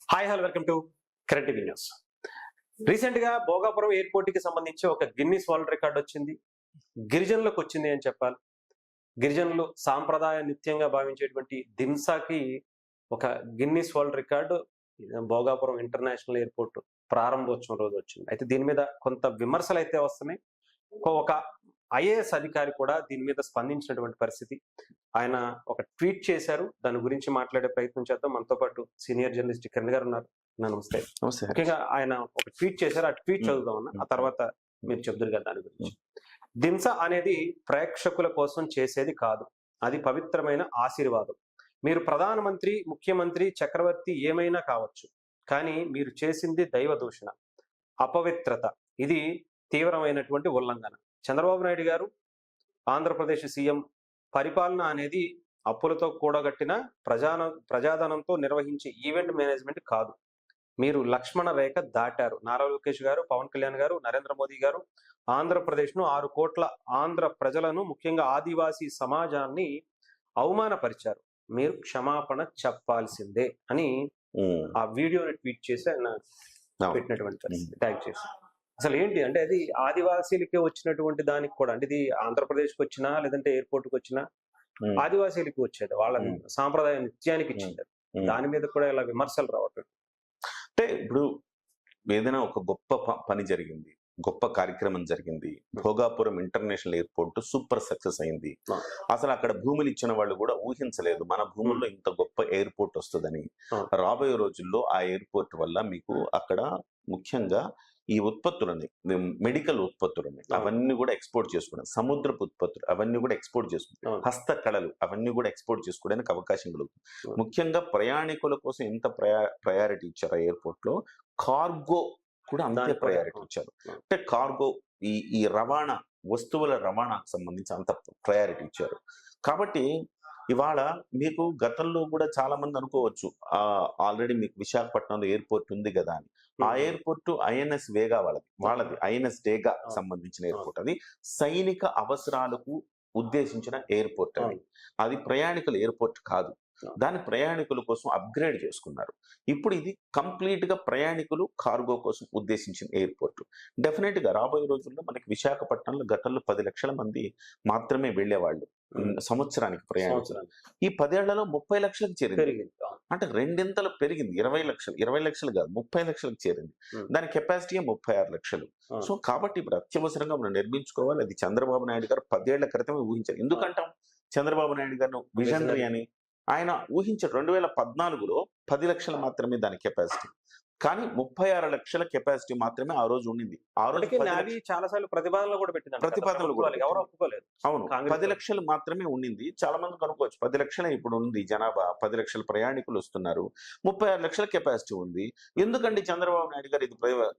Hi hello welcome to current TV news. Recent గా Bhogapuram airport కి సంబంధించి ఒక గిన్నిస్ వరల్డ్ రికార్డ్ వచ్చింది. గిరిజనులకు వచ్చింది అని చెప్పాలి. గిరిజనులు సాంప్రదాయ నిత్యంగా భావించేటువంటి దింసాకి ఒక Guinness world record Bhogapuram international airport ప్రారంభోత్సవం రోజు వచ్చింది. అయితే దీని మీద కొంత విమర్శలు అయితే వస్తున్నాయి. ఒక ఐఏఎస్ అధికారి కూడా దీని మీద స్పందించినటువంటి పరిస్థితి. ఆయన ఒక ట్వీట్ చేశారు. దాని గురించి మాట్లాడే ప్రయత్నం చేద్దాం. మనతో పాటు సీనియర్ జర్నలిస్ట్ కిరణ్ గారు ఉన్నారు. నమస్తే. ముఖ్యంగా ఆయన ఒక ట్వీట్ చేశారు. ఆ ట్వీట్ చదువుదాం అన్న, ఆ తర్వాత మీరు చెప్తారు కదా దాని గురించి. దింస అనేది ప్రేక్షకుల కోసం చేసేది కాదు, అది పవిత్రమైన ఆశీర్వాదం. మీరు ప్రధానమంత్రి, ముఖ్యమంత్రి, చక్రవర్తి ఏమైనా కావచ్చు, కానీ మీరు చేసింది దైవ దూషణ, అపవిత్రత. ఇది తీవ్రమైనటువంటి ఉల్లంఘన. చంద్రబాబు నాయుడు గారు ఆంధ్రప్రదేశ్ సీఎం పరిపాలన అనేది అప్పులతో కూడగట్టిన ప్రజాధనంతో నిర్వహించే ఈవెంట్ మేనేజ్మెంట్ కాదు. మీరు లక్ష్మణ రేఖ దాటారు. నారా లోకేష్ గారు, పవన్ కళ్యాణ్ గారు, నరేంద్ర మోదీ గారు ఆంధ్రప్రదేశ్ను 6 కోట్ల ఆంధ్ర ప్రజలను, ముఖ్యంగా ఆదివాసీ సమాజాన్ని అవమానపరిచారు. మీరు క్షమాపణ చెప్పాల్సిందే అని ఆ వీడియోని ట్వీట్ చేసి ఆయన పెట్టినటువంటి పరిస్థితి, ట్యాగ్ చేసి. అసలు ఏంటి అంటే అది ఆదివాసీలకే వచ్చినటువంటి దానికి కూడా, అంటే ఇది ఆంధ్రప్రదేశ్కి వచ్చినా లేదంటే ఎయిర్పోర్ట్కి వచ్చినా ఆదివాసీలకి వచ్చేది, వాళ్ళ సాంప్రదాయ నృత్యానికి ఇచ్చింది. దాని మీద కూడా ఇలా విమర్శలు రావట్లేదు. అంటే ఇప్పుడు ఏదైనా ఒక గొప్ప పని జరిగింది, గొప్ప కార్యక్రమం జరిగింది. Bhogapuram international airport super success అయింది. అసలు అక్కడ భూములు ఇచ్చిన వాళ్ళు కూడా ఊహించలేదు మన భూముల్లో ఇంత గొప్ప ఎయిర్పోర్ట్ వస్తుందని. రాబోయే రోజుల్లో ఆ ఎయిర్పోర్ట్ వల్ల మీకు అక్కడ ముఖ్యంగా ఈ ఉత్పత్తులని, మెడికల్ ఉత్పత్తులని అవన్నీ కూడా ఎక్స్పోర్ట్ చేసుకోవడం, సముద్రపు ఉత్పత్తులు అవన్నీ కూడా ఎక్స్పోర్ట్ చేసుకోవడం, హస్తకళలు అవన్నీ కూడా ఎక్స్పోర్ట్ చేసుకోవడానికి అవకాశం కలుగుతుంది. ముఖ్యంగా ప్రయాణికుల కోసం ఎంత ప్రయారిటీ ఇచ్చారు ఆ ఎయిర్పోర్ట్ లో, కార్గో కూడా అంతే ప్రయారిటీ ఇచ్చారు. అంటే కార్గో ఈ రవాణా, వస్తువుల రవాణాకు సంబంధించి అంత ప్రయారిటీ ఇచ్చారు. కాబట్టి ఇవాళ మీకు గతంలో కూడా చాలా మంది అనుకోవచ్చు, ఆల్రెడీ మీకు విశాఖపట్నంలో ఎయిర్పోర్ట్ ఉంది కదా అని. ఆ ఎయిర్పోర్ట్ ఐఎన్ఎస్ వేగా వాళ్ళది ఐఎన్ఎస్ డేగా సంబంధించిన ఎయిర్పోర్ట్. అది సైనిక అవసరాలకు ఉద్దేశించిన ఎయిర్పోర్ట్. అది ప్రయాణికుల ఎయిర్పోర్ట్ కాదు. దాని ప్రయాణికుల కోసం అప్గ్రేడ్ చేసుకున్నారు. ఇప్పుడు ఇది కంప్లీట్ గా ప్రయాణికులు, కార్గో కోసం ఉద్దేశించిన ఎయిర్పోర్ట్. డెఫినెట్ గా రాబోయే రోజుల్లో మనకి విశాఖపట్నంలో గతంలో 10 లక్షల మంది మాత్రమే వెళ్లేవాళ్ళు సంవత్సరానికి ప్రయాణికులు. ఈ 10 ఏళ్లలో 30 లక్షలకు చేరింది. అంటే రెండింతలు పెరిగింది. 20 లక్షలు కాదు, 30 లక్షలకు చేరింది. దాని కెపాసిటీ 36 లక్షలు. సో కాబట్టి ఇప్పుడు అత్యవసరంగా మనం నిర్మించుకోవాలి. అది చంద్రబాబు నాయుడు గారు 10 ఏళ్ల క్రితమే ఊహించారు. ఎందుకంటాం చంద్రబాబు నాయుడు గారు విజనరీ అని? ఆయన ఊహించారు 2014లో 10 లక్షలు మాత్రమే దాని కెపాసిటీ, కానీ 36 లక్షల కెపాసిటీ మాత్రమే ఆ రోజు ఉండింది. ఆ రోజు చాలా సార్లు ప్రతిపాదనలు కూడా ఎవరు ఒప్పుకోలేదు. అవును, 10 లక్షలు మాత్రమే ఉండింది. చాలా మంది కనుక్కోవచ్చు 10 లక్షలు ఇప్పుడు ఉంది జనాభా, 10 లక్షల ప్రయాణికులు వస్తున్నారు, 36 లక్షల కెపాసిటీ ఉంది. ఎందుకంటే చంద్రబాబు నాయుడు గారు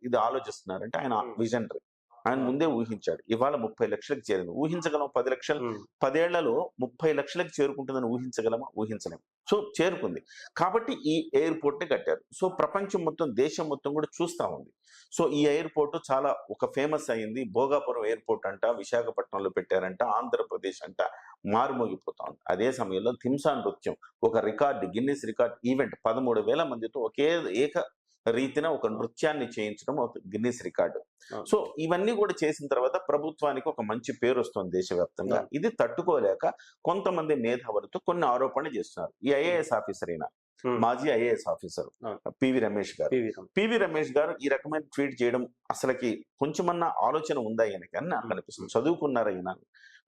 ఇది ఆలోచిస్తున్నారంటే ఆయన విజనరీ, ఆయన ముందే ఊహించాడు. ఇవాళ 30 లక్షలకు చేరింది. ఊహించగలం 10 లక్షలు 10 ఏళ్లలో 30 లక్షలకు చేరుకుంటుందని ఊహించగలమా? ఊహించలేము. సో చేరుకుంది. కాబట్టి ఈ ఎయిర్పోర్ట్ ని కట్టారు. సో ప్రపంచం మొత్తం, దేశం మొత్తం కూడా చూస్తా ఉంది. సో ఈ ఎయిర్పోర్ట్ చాలా ఒక ఫేమస్ అయింది. భోగాపురం ఎయిర్పోర్ట్ అంట విశాఖపట్నంలో పెట్టారంట, ఆంధ్రప్రదేశ్ అంట మారుమోగిపోతా ఉంది. అదే సమయంలో థింసా నృత్యం ఒక రికార్డు, గిన్నిస్ రికార్డ్ ఈవెంట్, 13,000 మందితో ఒకే రీతిన ఒక నృత్యాన్ని చేయించడం ఒక గిన్నిస్ రికార్డు. సో ఇవన్నీ కూడా చేసిన తర్వాత ప్రభుత్వానికి ఒక మంచి పేరు వస్తుంది దేశవ్యాప్తంగా. ఇది తట్టుకోలేక కొంతమంది మేధావులతో కొన్ని ఆరోపణలు చేస్తున్నారు. ఈ ఐఏఎస్ ఆఫీసర్ అయినా, మాజీ ఐఏఎస్ ఆఫీసర్ పివి రమేష్ గారు ఈ రకమైన ట్వీట్ చేయడం అసలుకి కొంచెమన్నా ఆలోచన ఉందా ఆయనకి అని నాకు అనిపిస్తుంది. చదువుకున్నారు అయినా.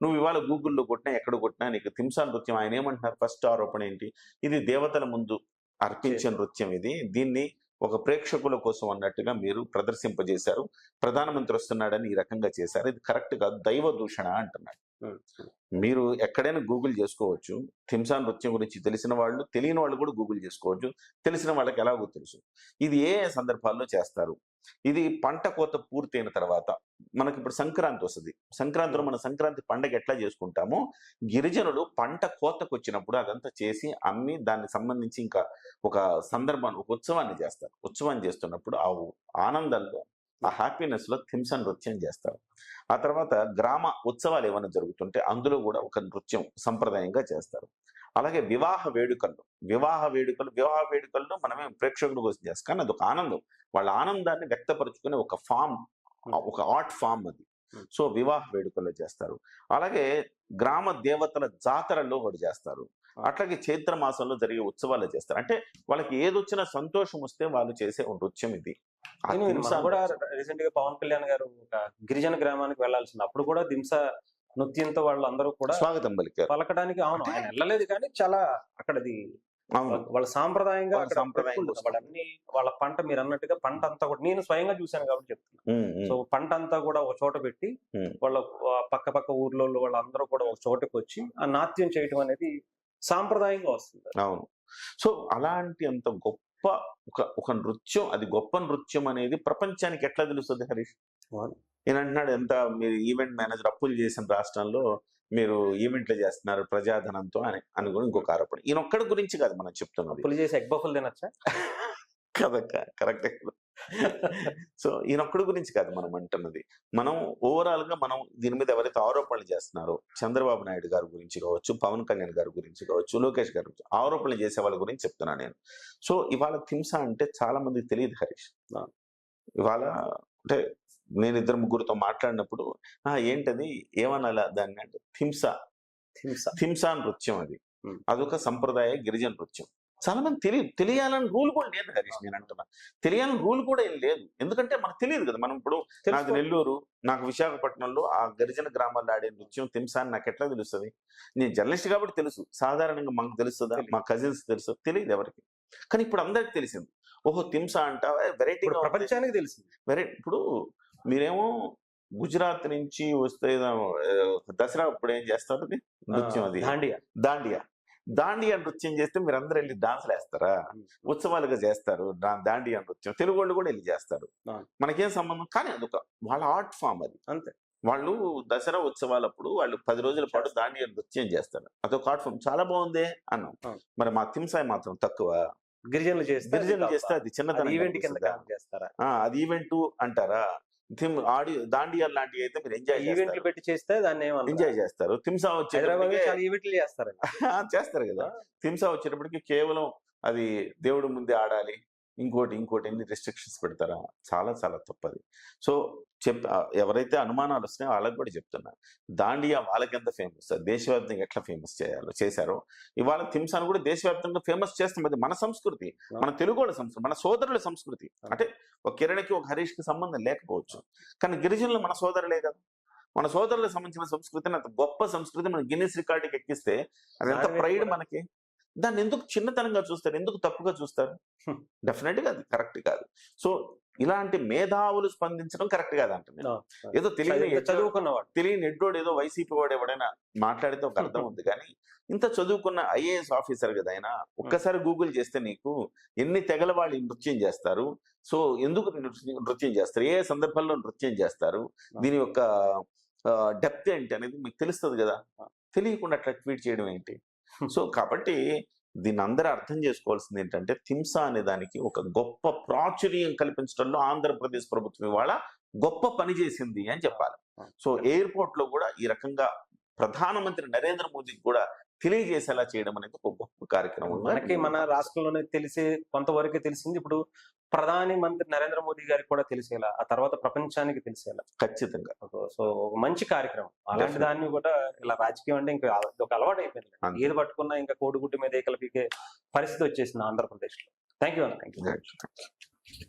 నువ్వు ఇవాళ గూగుల్లో కొట్టినా ఎక్కడ కొట్టినా నీకు థింసా నృత్యం, ఆయన ఏమంటున్నారు ఫస్ట్ ఆరోపణ ఏంటి, ఇది దేవతల ముందు అర్పించే నృత్యం, దీన్ని ఒక ప్రేక్షకుల కోసం అన్నట్టుగా మీరు ప్రదర్శింపజేశారు, ప్రధానమంత్రి వస్తున్నాడని ఈ రకంగా చేశారు, ఇది కరెక్ట్ కాదు, దైవ దూషణ అంటున్నాడు. మీరు ఎక్కడైనా గూగుల్ చేసుకోవచ్చు. థింసా నృత్యం గురించి తెలిసిన వాళ్ళు, తెలియని వాళ్ళు కూడా గూగుల్ చేసుకోవచ్చు. తెలిసిన వాళ్ళకి ఎలాగో తెలుసు. ఇది ఏ సందర్భాల్లో చేస్తారు. ఇది పంట కోత పూర్తయిన తర్వాత మనకి ఇప్పుడు సంక్రాంతి వస్తుంది. సంక్రాంతిలో మన సంక్రాంతి పండగ ఎట్లా చేసుకుంటామో, గిరిజనులు పంట కోతకు వచ్చినప్పుడు అదంతా చేసి అమ్మి దానికి సంబంధించి ఇంకా ఒక సందర్భాన్ని, ఒక ఉత్సవాన్ని చేస్తారు. ఉత్సవం చేస్తున్నప్పుడు ఆ ఆనందంలో, ఆ హ్యాపీనెస్ లో థింసా నృత్యం చేస్తారు. ఆ తర్వాత గ్రామ ఉత్సవాలు ఏమైనా జరుగుతుంటే అందులో కూడా ఒక నృత్యం సంప్రదాయంగా చేస్తారు. అలాగే వివాహ వేడుకల్లో మనమే ప్రేక్షకుల కోసం చేస్తాం, కానీ అదొక ఆనందం. వాళ్ళ ఆనందాన్ని వ్యక్తపరుచుకునే ఒక ఫామ్, ఒక ఆర్ట్ ఫామ్ అది. సో వివాహ వేడుకల్లో చేస్తారు. అలాగే గ్రామ దేవతల జాతరల్లో ఒకటి చేస్తారు. అట్లాగే చైత్ర మాసంలో జరిగే ఉత్సవాలు చేస్తారు. అంటే వాళ్ళకి ఏదొచ్చినా సంతోషం వస్తే వాళ్ళు చేసే ఒక నృత్యం ఇది. మనం కూడా రీసెంట్ గా పవన్ కళ్యాణ్ గారు ఒక గిరిజన గ్రామానికి వెళ్లాల్సింది, అప్పుడు కూడా దింస నృత్యంతో వాళ్ళు అందరూ కూడా స్వాగతం పలికారు. పలకడానికి. అవును, ఆయన వెళ్ళలేదు కానీ చాలా అక్కడది వాళ్ళ సాంప్రదాయంగా వాళ్ళన్ని వాళ్ళ పంట, మీరు అన్నట్టుగా పంట అంతా కూడా నేను స్వయంగా చూశాను కాబట్టి చెప్తున్నాను. సో పంట అంతా కూడా ఒక చోట పెట్టి వాళ్ళ పక్క ఊర్లో వాళ్ళందరూ కూడా ఒక చోటకి వచ్చి ఆ నాట్యం చేయటం అనేది సాంప్రదాయంగా వస్తుంది. అవును. సో అలాంటి అంత గొప్ప ఒక నృత్యం, అది గొప్ప నృత్యం అనేది ప్రపంచానికి ఎట్లా తెలుస్తుంది హరీష్? ఈయన అంటున్నాడు, ఎంత మీరు ఈవెంట్ మేనేజర్ అప్పులు చేసిన రాష్ట్రంలో మీరు ఈవెంట్లు చేస్తున్నారు ప్రజాధనంతో అని కూడా ఇంకొక ఆరోపణ. ఈయన ఒక్కడి గురించి కాదు మనం చెప్తున్నది. అప్పులు చేసి ఎగ్ బఫుల్ తినచ్చా? కదక్క, కరెక్టే. సో ఈయనొక్కడి గురించి కాదు మనం అంటున్నది. మనం ఓవరాల్ గా మనం దీని మీద ఎవరైతే ఆరోపణలు చేస్తున్నారో, చంద్రబాబు నాయుడు గారి గురించి కావచ్చు, పవన్ కళ్యాణ్ గారి గురించి కావచ్చు, లోకేష్ గారి గురించి ఆరోపణలు చేసే వాళ్ళ గురించి చెప్తున్నాను నేను. సో ఇవాళ థింసా అంటే చాలా మందికి తెలియదు హరీష్. ఇవాళ అంటే నేను 2-3 మాట్లాడినప్పుడు ఏంటది ఏమనాలా దాన్ని అంటే థింసా నృత్యం, అదొక సంప్రదాయ గిరిజన నృత్యం. చాలా మంది తెలియాలని రూల్ కూడా లేదు హరీష్. నేను అంటున్నా తెలియాలని రూల్ కూడా ఏం లేదు, ఎందుకంటే మనకు తెలియదు కదా. మనం ఇప్పుడు నాకు నెల్లూరు, నాకు విశాఖపట్నంలో ఆ గిరిజన గ్రామాల్లో ఆడే నృత్యం థింసా అని నాకు ఎట్లా తెలుస్తుంది? నేను జర్నలిస్ట్ కాబట్టి తెలుసు, సాధారణంగా మనకు తెలుస్తుందా? మా కజిన్స్ తెలుసు? తెలియదు ఎవరికి. కానీ ఇప్పుడు అందరికి తెలిసింది. ఓహో థింసా అంట, వెరైటీగా ప్రపంచానికి తెలిసింది. ఇప్పుడు మీరేమో గుజరాత్ నుంచి వస్తే దసరా ఇప్పుడు ఏం చేస్తారు అది నృత్యం, అది దాండియా నృత్యం చేస్తే మీరు అందరూ వెళ్ళి డాన్స్లు వేస్తారా? ఉత్సవాలుగా చేస్తారు దాండియా నృత్యం. తెలుగు వాళ్ళు కూడా వెళ్ళి చేస్తారు, మనకేం సంబంధం? కానీ అదొక వాళ్ళ ఆర్ట్ ఫామ్ అది, అంతే. వాళ్ళు దసరా ఉత్సవాలప్పుడు వాళ్ళు 10 రోజుల పాటు దాండియా నృత్యం చేస్తారు, అదొక ఆర్ట్ ఫామ్. చాలా బాగుంది అన్నాం. మరి మా థింసా మాత్రం తక్కువ? గిరిజనులు చేస్తే అది చిన్నతనం, అది ఈవెంట్ అంటారా? దాండియా లాంటివి అయితే మీరు ఈవెంట్లు పెట్టి చేస్తే దాన్ని ఎంజాయ్ చేస్తారు. థింసా ఈవెంట్లు చేస్తారు కదా. థింసా వచ్చేటప్పటికి కేవలం అది దేవుడి ముందే ఆడాలి, ఇంకోటి ఎన్ని రెస్ట్రిక్షన్స్ పెడతారా? చాలా చాలా తప్పది. సో ఎవరైతే అనుమానాలు వస్తున్నాయో వాళ్ళకి కూడా చెప్తున్నా, దాండియా వాళ్ళకి ఎంత ఫేమస్, దేశవ్యాప్తంగా ఎట్లా ఫేమస్ చేశారో ఇవాళ థింసాను కూడా దేశవ్యాప్తంగా ఫేమస్ చేస్తాం. అది మన సంస్కృతి, మన తెలుగు వాళ్ళ సంస్కృతి, మన సోదరుల సంస్కృతి. అంటే ఒక కిరణ్కి ఒక హరీష్కి సంబంధం లేకపోవచ్చు, కానీ గిరిజనులు మన సోదరులే కదా. మన సోదరులకు సంబంధించిన సంస్కృతిని, అంత గొప్ప సంస్కృతి మన గిన్నిస్ రికార్డుకి ఎక్కిస్తే అది ఎంత ప్రైడ్ మనకి. దాన్ని ఎందుకు చిన్నతనంగా చూస్తారు, ఎందుకు తప్పుగా చూస్తారు? డెఫినెట్ గా అది కరెక్ట్ కాదు. సో ఇలాంటి మేధావులు స్పందించడం కరెక్ట్ కాదంటే, ఏదో తెలియని ఎడ్డోడు ఏదో వైసీపీ వాడు ఎవడైనా మాట్లాడితే ఒక అర్థం ఉంది, కానీ ఇంత చదువుకున్న ఐఏఎస్ ఆఫీసర్ కదా ఆయన. ఒక్కసారి గూగుల్ చేస్తే నీకు ఎన్ని తెగల వాళ్ళు నృత్యం చేస్తారు, సో ఎందుకు నృత్యం చేస్తారు, ఏ సందర్భంలో నృత్యం చేస్తారు, దీని యొక్క డెప్త్ ఏంటి అనేది మీకు తెలుస్తుంది కదా. తెలియకుండా అట్లా ట్వీట్ చేయడం ఏంటి? సో కాబట్టి దీన్ని అందరూ అర్థం చేసుకోవాల్సింది ఏంటంటే, థింసా అనే దానికి ఒక గొప్ప ప్రాచుర్యం కల్పించడంలో ఆంధ్రప్రదేశ్ ప్రభుత్వం ఇవాళ గొప్ప పని చేసింది అని చెప్పాలి. సో ఎయిర్పోర్ట్ లో కూడా ఈ రకంగా ప్రధానమంత్రి నరేంద్ర మోదీకి కూడా తెలియజేసేలా చేయడం అనేది ఒక గొప్ప కార్యక్రమం. మనకి మన రాష్ట్రంలోనే తెలిసి కొంతవరకు తెలిసింది, ఇప్పుడు ప్రధాని మంత్రి నరేంద్ర మోదీ గారికి కూడా తెలిసేలా, ఆ తర్వాత ప్రపంచానికి తెలిసేలా ఖచ్చితంగా. సో మంచి కార్యక్రమం. అలాంటి దాన్ని కూడా ఇలా రాజకీయం అంటే ఇంకా ఒక అలవాటు అయిపోయింది. ఏది పట్టుకున్నా ఇంకా కోడిగుడ్డు మీద ఏకలు పీకే పరిస్థితి వచ్చేసింది ఆంధ్రప్రదేశ్ లో. Thank you.